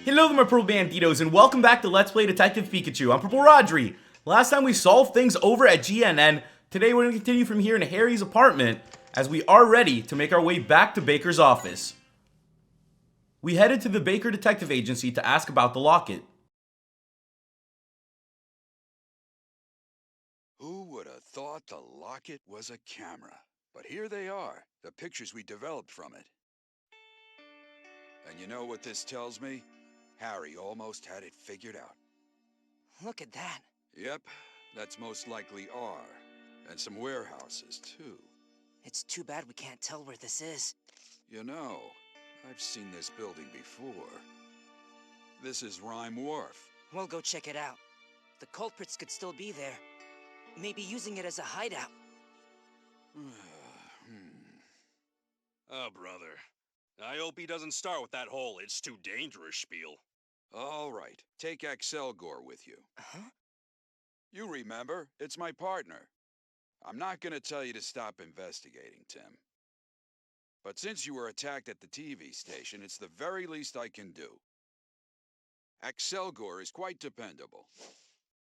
Hello there my Purple Banditos and welcome back to Let's Play Detective Pikachu. I'm PurpleRodri. Last time we solved things over at GNN. Today we're going to continue from here in Harry's apartment as we are ready to make our way back to Baker's office. We headed to the Baker Detective Agency to ask about the locket. Who would have thought the locket was a camera? But here they are, the pictures we developed from it. And you know what this tells me? Harry almost had it figured out. Look at that. Yep, that's most likely R. And some warehouses, too. It's too bad we can't tell where this is. You know, I've seen this building before. This is Ryme Wharf. We'll go check it out. The culprits could still be there. Maybe using it as a hideout. Oh, brother. I hope he doesn't start with that whole "it's too dangerous" spiel. All right, take Excelgor with you. Huh? You remember, it's my partner. I'm not gonna tell you to stop investigating, Tim. But since you were attacked at the TV station, it's the very least I can do. Excelgor is quite dependable.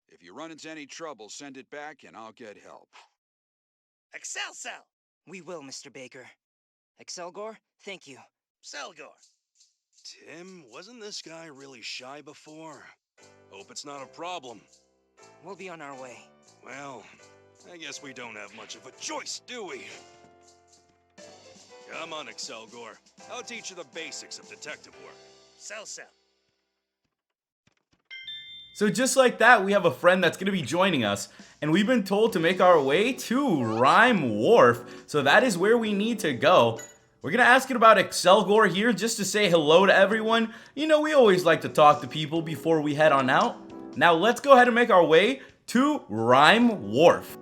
If you run into any trouble, send it back and I'll get help. Excelcel! We will, Mr. Baker. Excelgor, thank you. Selgor! Tim, wasn't this guy really shy before? Hope it's not a problem. We'll be on our way. Well, I guess we don't have much of a choice, do we? Come on, Excelgor. I'll teach you the basics of detective work. Cell. So just like that, we have a friend that's going to be joining us, and we've been told to make our way to Ryme Wharf, so that is where we need to go. We're going to ask it about Excelgor here just to say hello to everyone. You know, we always like to talk to people before we head on out. Now let's go ahead and make our way to Ryme Wharf.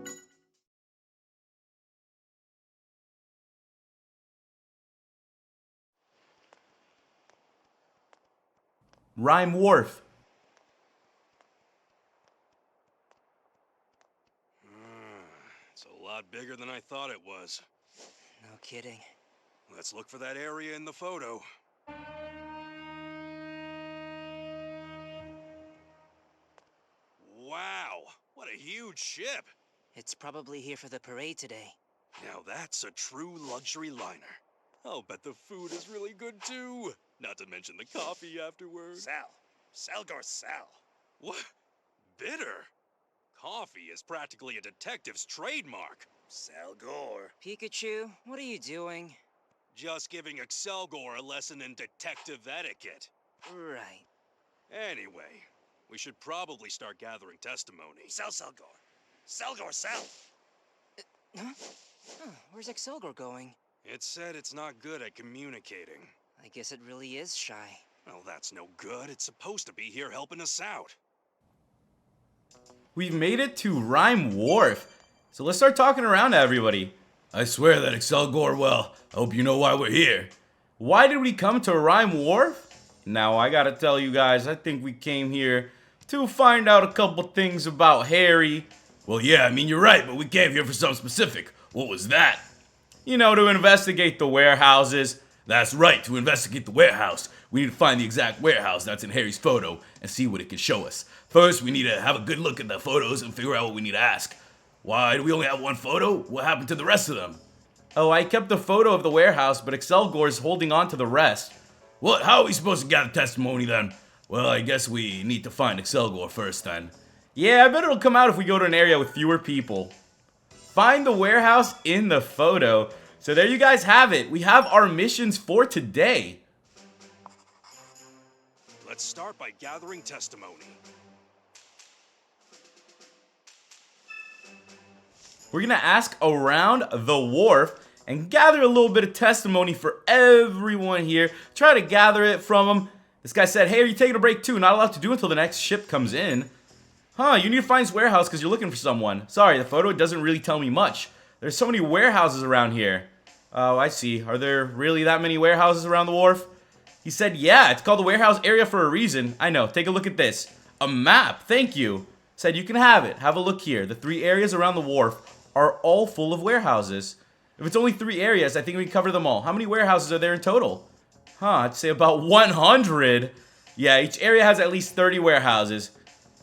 Ryme Wharf. It's a lot bigger than I thought it was. No kidding. Let's look for that area in the photo. Wow, what a huge ship! It's probably here for the parade today. Now that's a true luxury liner. I'll bet the food is really good too. Not to mention the coffee afterwards. Sal. What? Bitter? Coffee is practically a detective's trademark. Selgor. Pikachu, what are you doing? Just giving Excelgor a lesson in detective etiquette. Right. Anyway, we should probably start gathering testimony. Selgor. Huh? Where's Excelgor going? It said it's not good at communicating. I guess it really is shy. Well, that's no good. It's supposed to be here helping us out. We've made it to Ryme Wharf, so let's start talking around to everybody. I swear that Excelgor, well, I hope you know why we're here. Why did we come to Ryme Wharf? Now, I gotta tell you guys, I think we came here to find out a couple things about Harry. Well, yeah, I mean, you're right, but we came here for something specific. What was that? You know, to investigate the warehouses. That's right, to investigate the warehouse. We need to find the exact warehouse that's in Harry's photo and see what it can show us. First, we need to have a good look at the photos and figure out what we need to ask. Why do we only have one photo? What happened to the rest of them? Oh, I kept the photo of the warehouse, but Excelgor's holding on to the rest. What? How are we supposed to gather testimony then? Well, I guess we need to find Excelgor first then. Yeah, I bet it'll come out if we go to an area with fewer people. Find the warehouse in the photo. So there you guys have it. We have our missions for today. Let's start by gathering testimony. We're gonna ask around the wharf and gather a little bit of testimony for everyone here. Try to gather it from them. This guy said, hey, are you taking a break too? Not allowed to do until the next ship comes in. Huh, you need to find this warehouse because you're looking for someone. Sorry, the photo doesn't really tell me much. There's so many warehouses around here. Oh, I see. Are there really that many warehouses around the wharf? He said, yeah, it's called the warehouse area for a reason. I know, take a look at this. A map, thank you. Said you can have it. Have a look here. The 3 areas around the wharf are all full of warehouses. If it's only 3 areas, I think we can cover them all. How many warehouses are there in total? Huh, I'd say about 100. Yeah, each area has at least 30 warehouses.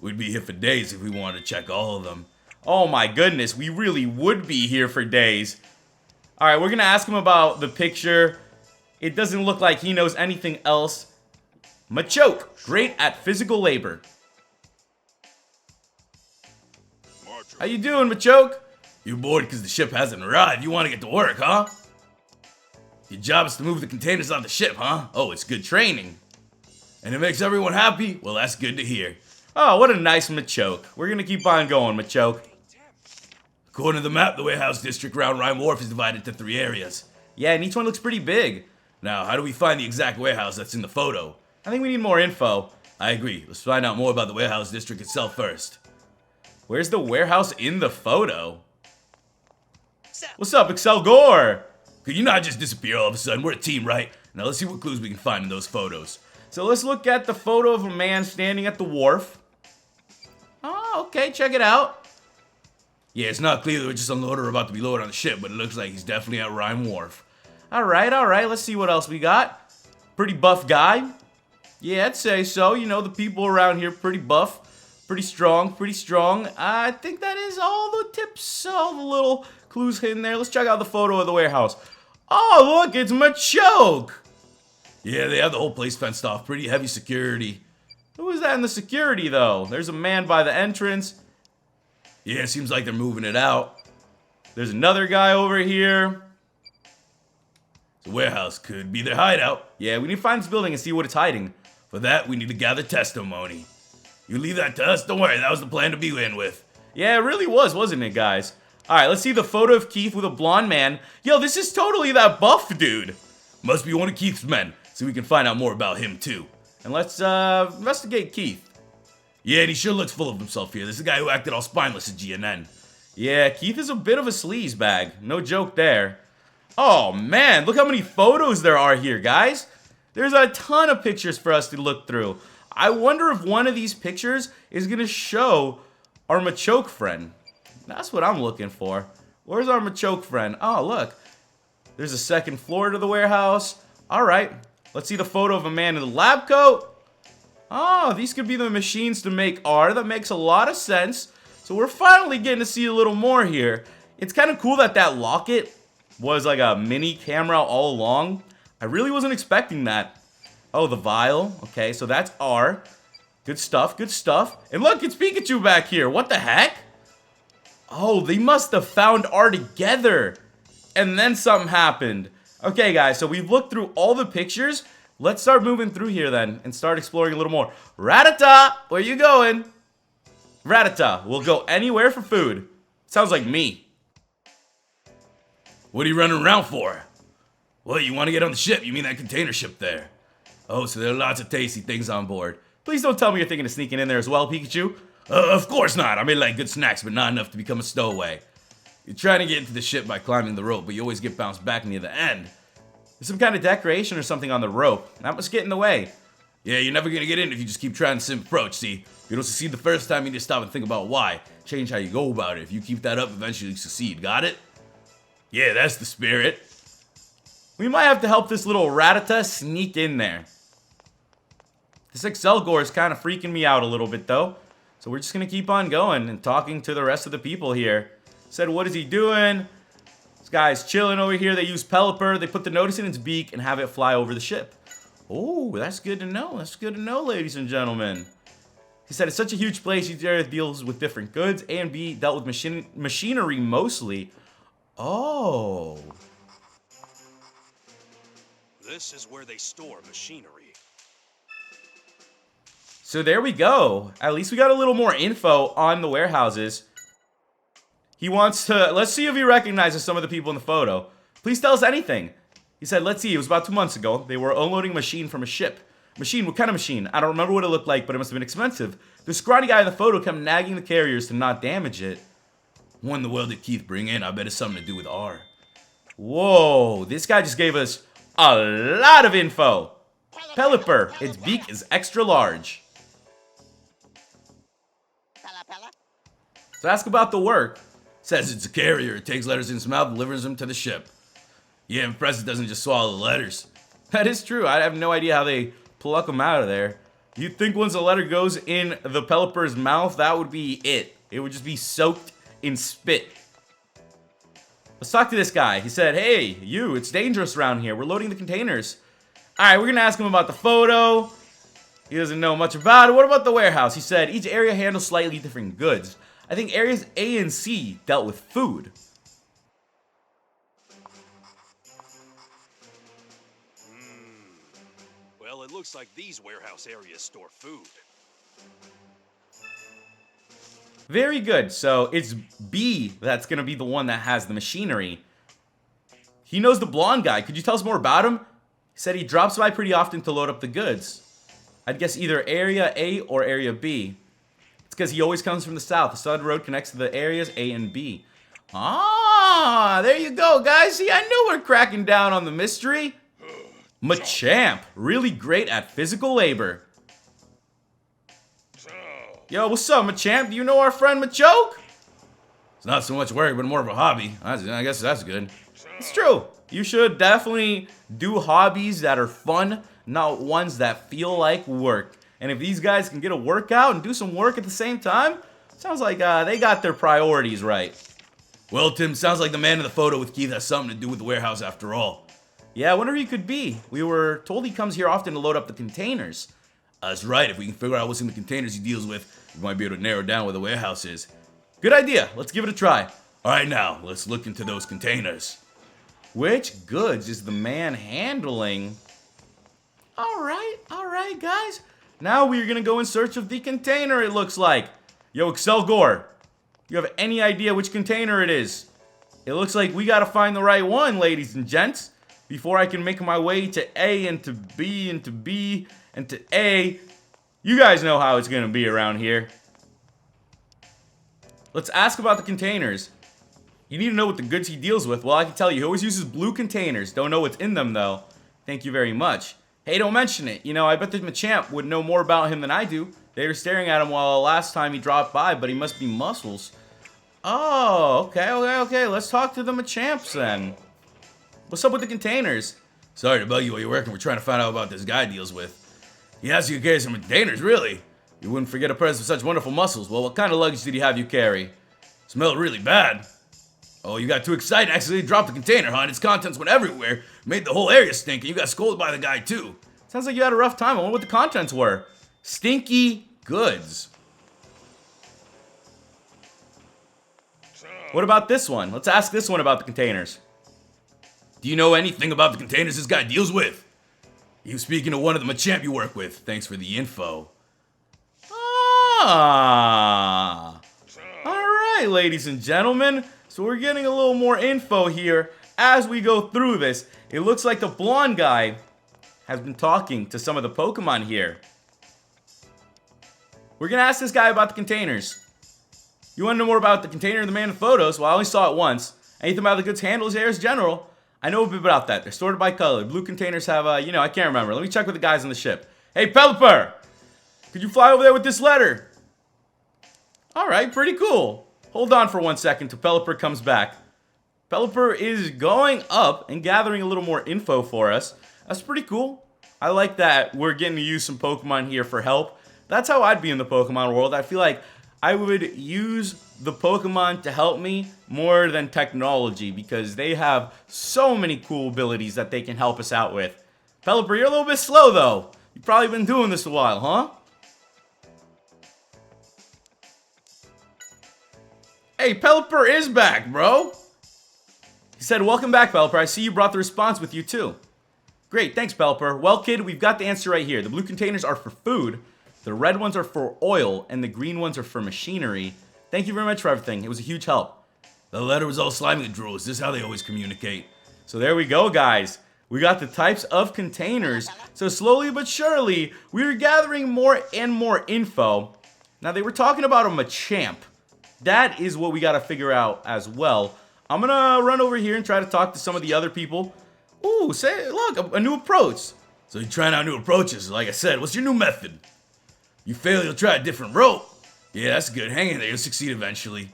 We'd be here for days if we wanted to check all of them. Oh my goodness, we really would be here for days. Alright, we're gonna ask him about the picture. It doesn't look like he knows anything else. Machoke, great at physical labor. How you doing, Machoke? You bored because the ship hasn't arrived. You want to get to work, huh? Your job is to move the containers on the ship, huh? Oh, it's good training. And it makes everyone happy? Well, that's good to hear. Oh, what a nice Machoke. We're gonna keep on going, Machoke. According to the map, the warehouse district around Ryme Wharf is divided into 3 areas. Yeah, and each one looks pretty big. Now, how do we find the exact warehouse that's in the photo? I think we need more info. I agree. Let's find out more about the warehouse district itself first. Where's the warehouse in the photo? What's up, Excel Gore? Could you not just disappear all of a sudden? We're a team, right? Now let's see what clues we can find in those photos. So let's look at the photo of a man standing at the wharf. Oh, okay, check it out. Yeah, it's not clear that we're just unloaded or about to be loaded on the ship, but it looks like he's definitely at Ryme Wharf. Alright, let's see what else we got. Pretty buff guy. Yeah, I'd say so. You know, the people around here pretty buff, pretty strong. I think that is all the tips, all the little clues hidden there. Let's check out the photo of the warehouse. Oh, look, it's Machoke. Yeah, they have the whole place fenced off. Pretty heavy security. Who is that in the security, though? There's a man by the entrance. Yeah, it seems like they're moving it out. There's another guy over here. The warehouse could be their hideout. Yeah, we need to find this building and see what it's hiding. For that, we need to gather testimony. You leave that to us? Don't worry, that was the plan to begin with. Yeah, it really was, wasn't it, guys? Alright, let's see the photo of Keith with a blonde man. Yo, this is totally that buff dude. Must be one of Keith's men, so we can find out more about him, too. And let's, investigate Keith. Yeah, and he sure looks full of himself here. This is the guy who acted all spineless at GNN. Yeah, Keith is a bit of a sleaze bag. No joke there. Oh, man, look how many photos there are here, guys. There's a ton of pictures for us to look through. I wonder if one of these pictures is going to show our Machoke friend. That's what I'm looking for. Where's our Machoke friend? Oh, look. There's a second floor to the warehouse. All right. Let's see the photo of a man in the lab coat. Oh, these could be the machines to make R. That makes a lot of sense. So we're finally getting to see a little more here. It's kind of cool that that locket was like a mini camera all along. I really wasn't expecting that. Oh, the vial. Okay, so that's R. Good stuff, good stuff. And look, it's Pikachu back here. What the heck? Oh, they must have found R together. And then something happened. Okay, guys, so we've looked through all the pictures. Let's start moving through here then and start exploring a little more. Rattata, where you going? Rattata, we'll go anywhere for food. Sounds like me. What are you running around for? What, you want to get on the ship? You mean that container ship there? Oh, so there are lots of tasty things on board. Please don't tell me you're thinking of sneaking in there as well, Pikachu. Of course not. I mean, like good snacks, but not enough to become a stowaway. You're trying to get into the ship by climbing the rope, but you always get bounced back near the end. There's some kind of decoration or something on the rope. That must get in the way. Yeah, you're never gonna get in if you just keep trying the same approach, see? If you don't succeed the first time, you need to stop and think about why. Change how you go about it. If you keep that up, eventually you succeed. Got it? Yeah, that's the spirit. We might have to help this little Rattata sneak in there. This Excelgor is kind of freaking me out a little bit, though. So we're just going to keep on going and talking to the rest of the people here. Said, what is he doing? This guy's chilling over here. They use Pelipper. They put the notice in its beak and have it fly over the ship. Oh, that's good to know. That's good to know, ladies and gentlemen. He said, it's such a huge place. Each area deals with different goods. A and B dealt with machinery mostly. Oh. This is where they store machinery. So there we go. At least we got a little more info on the warehouses. He wants to... Let's see if he recognizes some of the people in the photo. Please tell us anything. He said, let's see. It was about 2 months ago. They were unloading a machine from a ship. Machine? What kind of machine? I don't remember what it looked like, but it must have been expensive. The scrawny guy in the photo kept nagging the carriers to not damage it. What in the world did Keith bring in? I bet it's something to do with R. Whoa. This guy just gave us a lot of info. Pelipper. Its beak is extra large. So ask about the work. Says it's a carrier. It takes letters in its mouth and delivers them to the ship. Yeah, impressive doesn't just swallow the letters. That is true. I have no idea how they pluck them out of there. You'd think once a letter goes in the Pelipper's mouth, that would be it. It would just be soaked in spit. Let's talk to this guy. He said, hey, you, it's dangerous around here. We're loading the containers. Alright, we're gonna ask him about the photo. He doesn't know much about it. What about the warehouse? He said, each area handles slightly different goods. I think areas A and C dealt with food. Well, it looks like these warehouse areas store food. Very good. So it's B that's going to be the one that has the machinery. He knows the blonde guy. Could you tell us more about him? He said he drops by pretty often to load up the goods. I'd guess either area A or area B. It's because he always comes from the south. The southern road connects to the areas A and B. Ah, there you go, guys. See, I knew we're cracking down on the mystery. Machamp, really great at physical labor. Yo, what's up, Machamp? Do you know our friend Machoke? It's not so much work, but more of a hobby. I guess that's good. It's true. You should definitely do hobbies that are fun, not ones that feel like work. And if these guys can get a workout and do some work at the same time, sounds like they got their priorities right. Well, Tim, sounds like the man in the photo with Keith has something to do with the warehouse after all. Yeah, I wonder who he could be. We were told he comes here often to load up the containers. That's right. If we can figure out what's in the containers he deals with, we might be able to narrow down where the warehouse is. Good idea. Let's give it a try. All right, now, let's look into those containers. Which goods is the man handling? All right, guys. Now we're going to go in search of the container, it looks like. Yo, Excelgor, you have any idea which container it is? It looks like we got to find the right one, ladies and gents. Before I can make my way to A and to B and to B and to A. You guys know how it's going to be around here. Let's ask about the containers. You need to know what the goods he deals with. Well, I can tell you, he always uses blue containers. Don't know what's in them, though. Thank you very much. Hey, don't mention it. You know, I bet the Machamp would know more about him than I do. They were staring at him while last time he dropped by, but he must be muscles. Oh, okay. Let's talk to the Machamps then. What's up with the containers? Sorry to bug you while you're working. We're trying to find out about this guy deals with. He asked you to carry some containers, really? You wouldn't forget a person with such wonderful muscles. Well, what kind of luggage did he have you carry? Smelled really bad. Oh, you got too excited and accidentally dropped the container, huh? And its contents went everywhere. Made the whole area stink, and you got scolded by the guy, too. Sounds like you had a rough time. I wonder what the contents were. Stinky goods. What about this one? Let's ask this one about the containers. Do you know anything about the containers this guy deals with? He was speaking to one of the Machamp you work with. Thanks for the info. Ah. Alright, ladies and gentlemen. So we're getting a little more info here as we go through this. It looks like the blonde guy has been talking to some of the Pokemon here. We're going to ask this guy about the containers. You want to know more about the container and the man in the photos? Well, I only saw it once. Anything about the goods handles here is general. I know a bit about that. They're sorted by color. Blue containers have, I can't remember. Let me check with the guys on the ship. Hey, Pelipper! Could you fly over there with this letter? Alright, pretty cool. Hold on for 1 second till Pelipper comes back. Pelipper is going up and gathering a little more info for us. That's pretty cool. I like that we're getting to use some Pokemon here for help. That's how I'd be in the Pokemon world. I feel like I would use the Pokemon to help me more than technology because they have so many cool abilities that they can help us out with. Pelipper, you're a little bit slow though. You've probably been doing this a while, huh? Hey, Pelipper is back, bro. He said, welcome back, Pelipper. I see you brought the response with you too. Great, thanks, Pelipper. Well, kid, we've got the answer right here. The blue containers are for food, the red ones are for oil, and the green ones are for machinery. Thank you very much for everything. It was a huge help. The letter was all slimy and drool. Is this how they always communicate? So there we go, guys. We got the types of containers. So slowly but surely, we are gathering more and more info. Now, they were talking about a Machamp. That is what we got to figure out as well. I'm going to run over here and try to talk to some of the other people. Ooh, look, a new approach. So you're trying out new approaches. Like I said, what's your new method? You fail, you'll try a different route. Yeah, that's good. Hang in there. You'll succeed eventually.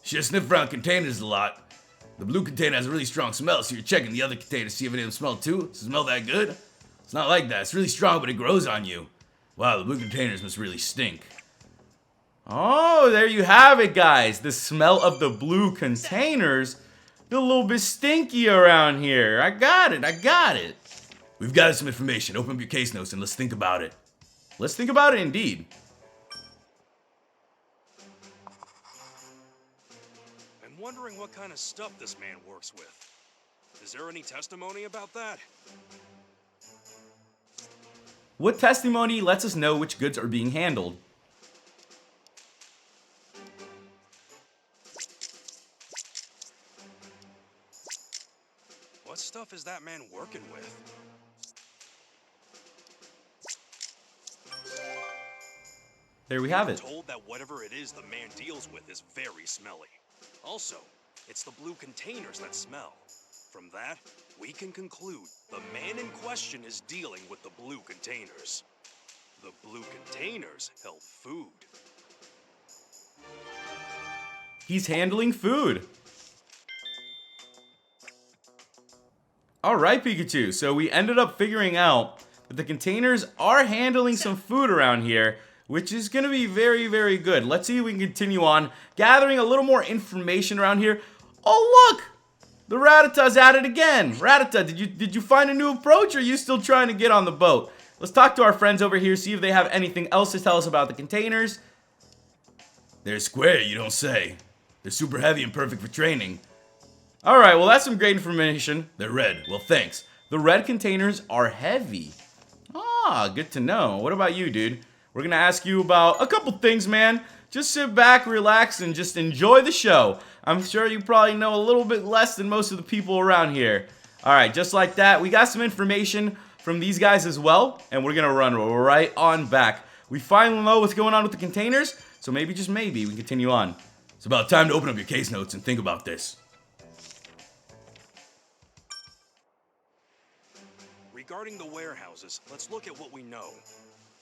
Should sniff around containers a lot. The blue container has a really strong smell, so you're checking the other container to see if it doesn't smell too. Does it smell that good? It's not like that. It's really strong, but it grows on you. Wow, the blue containers must really stink. Oh, there you have it, guys. The smell of the blue containers. They're a little bit stinky around here. I got it. We've got some information. Open up your case notes and let's think about it. Let's think about it indeed. I'm wondering what kind of stuff this man works with. Is there any testimony about that? What testimony lets us know which goods are being handled? What stuff is that man working with? There we have I'm it. told that whatever it is the man deals with is very smelly. Also, it's the blue containers that smell. From that, we can conclude the man in question is dealing with the blue containers. The blue containers held food. He's handling food. Alright, Pikachu. So we ended up figuring out that the containers are handling some food around here, which is going to be very, very good. Let's see if we can continue on gathering a little more information around here. Oh, look! The Rattata's at it again. Rattata, did you find a new approach, or are you still trying to get on the boat? Let's talk to our friends over here, see if they have anything else to tell us about the containers. They're square, you don't say. They're super heavy and perfect for training. Alright, well that's some great information. They're red. Well, thanks. The red containers are heavy. Ah, good to know. What about you, dude? We're gonna ask you about a couple things, man. Just sit back, relax, and just enjoy the show. I'm sure you probably know a little bit less than most of the people around here. Alright, just like that, we got some information from these guys as well, and we're gonna run right on back. We finally know what's going on with the containers, so maybe, just maybe, we can continue on. It's about time to open up your case notes and think about this. Regarding the warehouses, let's look at what we know.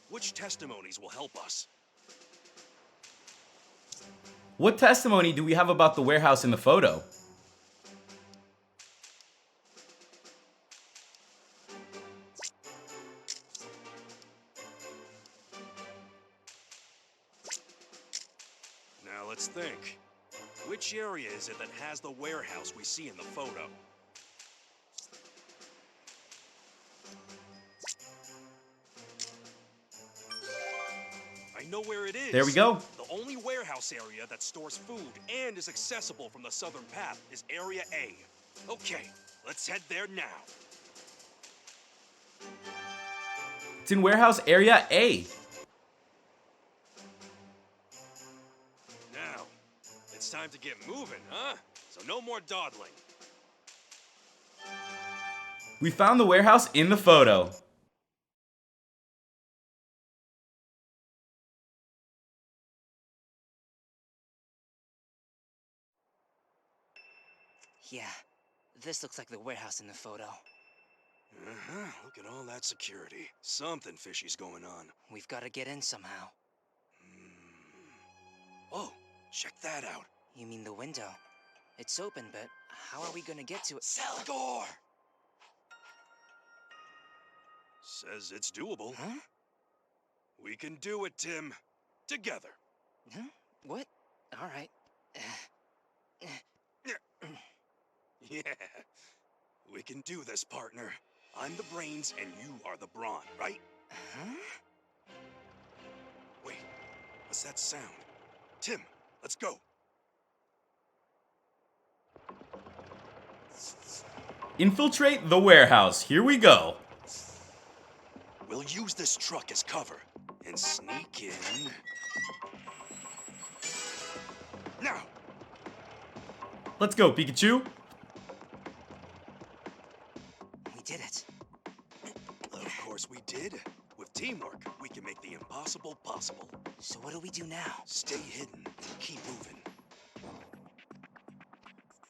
Which testimonies will help us? What testimony do we have about the warehouse in the photo? Now let's think. Which area is it that has the warehouse we see in the photo? I know where it is. There we go. The only warehouse area that stores food and is accessible from the southern path is Area A. Okay, let's head there now. It's in warehouse area A. Now, it's time to get moving, huh? So no more dawdling. We found the warehouse in the photo. Yeah, this looks like the warehouse in the photo. Look at all that security. Something fishy's going on. We've got to get in somehow. Oh, check that out. You mean the window? It's open, but how are we gonna get to it? Salgor! Says it's doable. Huh? We can do it, Tim. Together. Huh? What? All right. Yeah. We can do this, partner. I'm the brains and you are the brawn, right? Huh? Wait, what's that sound? Tim, let's go. Infiltrate the warehouse. Here we go. We'll use this truck as cover and sneak in. Now! Let's go, Pikachu. We did it. Of course we did. With teamwork, we can make the impossible possible. So what do we do now? Stay hidden and keep moving.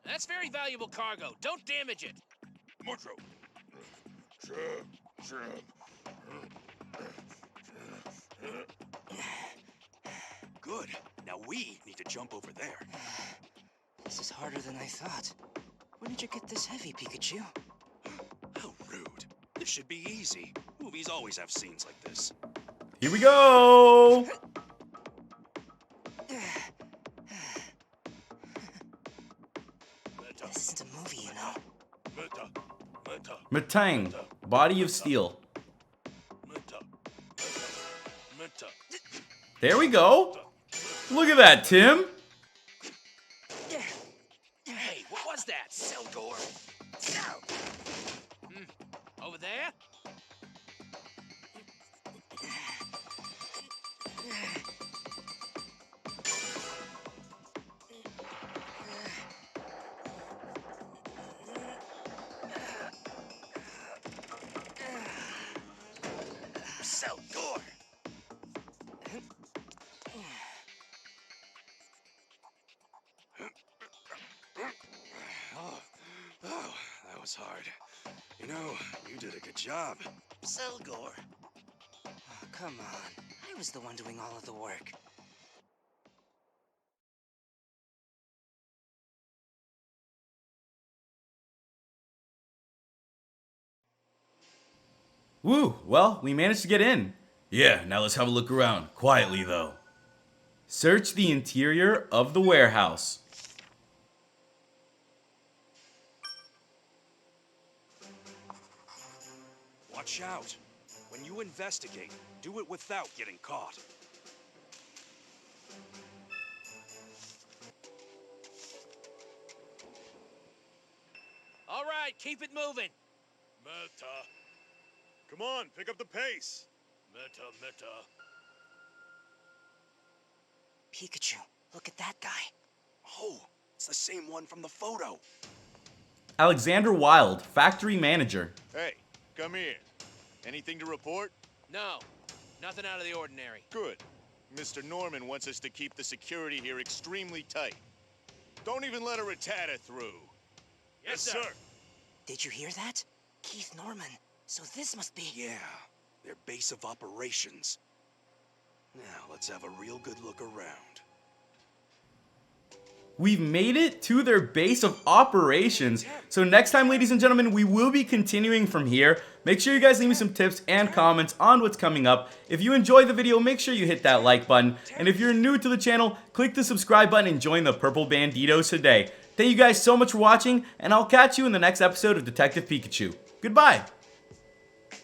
That's very valuable cargo. Don't damage it. Mucho. Good. Now we need to jump over there. This is harder than I thought. When did you get this heavy, Pikachu? How rude. This should be easy. Movies always have scenes like this. Here we go. This isn't a movie, you know. Matang, body of steel. There we go. Look at that, Tim. Hey, what was that? Selgor. Over there? Selgor! Oh, that was hard. You know, you did a good job. Selgor. Oh, come on. I was the one doing all of the work. Woo, well, we managed to get in. Yeah, now let's have a look around. Quietly, though. Search the interior of the warehouse. Watch out. When you investigate, do it without getting caught. All right, keep it moving. Meta. Come on, pick up the pace. Meta. Pikachu, look at that guy. Oh, it's the same one from the photo. Alexander Wild, factory manager. Hey, come here. Anything to report? No, nothing out of the ordinary. Good. Mr. Norman wants us to keep the security here extremely tight. Don't even let a Rattata through. Yes, sir. Did you hear that? Keith Norman. So this must be... Yeah, their base of operations. Now, let's have a real good look around. We've made it to their base of operations. So next time, ladies and gentlemen, we will be continuing from here. Make sure you guys leave me some tips and comments on what's coming up. If you enjoyed the video, make sure you hit that like button. And if you're new to the channel, click the subscribe button and join the Purple Banditos today. Thank you guys so much for watching, and I'll catch you in the next episode of Detective Pikachu. Goodbye!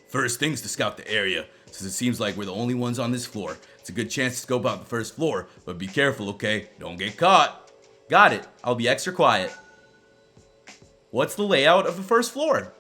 First things to scout the area, since it seems like we're the only ones on this floor. It's a good chance to scope out the first floor, but be careful, okay? Don't get caught. Got it. I'll be extra quiet. What's the layout of the first floor?